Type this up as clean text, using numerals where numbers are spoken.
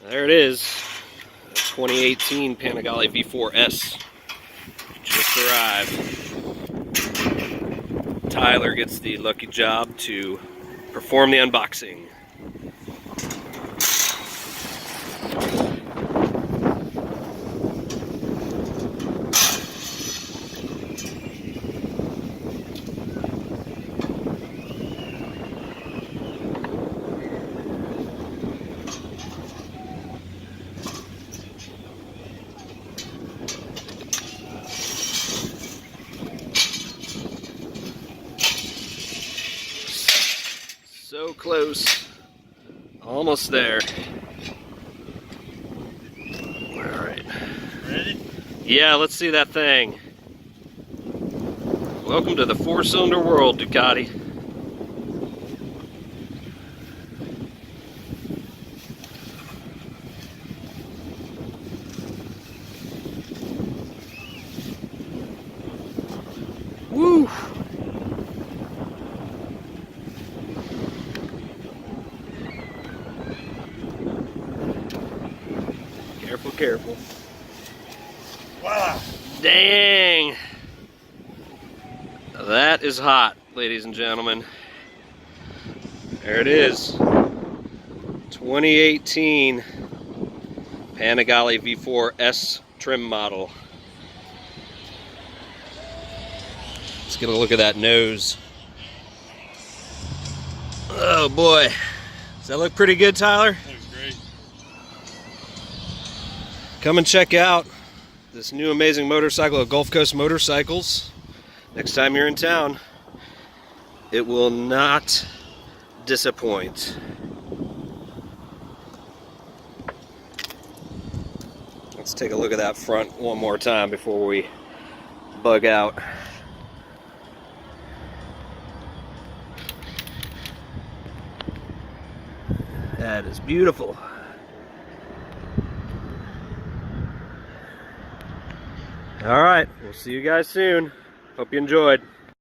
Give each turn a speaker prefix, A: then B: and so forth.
A: There it is, the 2018 Panigale V4 S. Just arrived. Tyler gets the lucky job to perform the unboxing. So close. Almost there. Alright.
B: Ready?
A: Yeah, let's see that thing. Welcome to the four-cylinder world, Ducati. Woo! Careful, careful.
B: Wow.
A: Dang! That is hot, ladies and gentlemen. There it is. 2018 Panigale V4 S trim model. Let's get a look at that nose. Oh boy. Does that look pretty good, Tyler?
B: That was great.
A: Come and check out this new amazing motorcycle at Gulf Coast Motorcycles. Next time you're in town, it will not disappoint. Let's take a look at that front one more time before we bug out. That is beautiful. All right, we'll see you guys soon. Hope you enjoyed.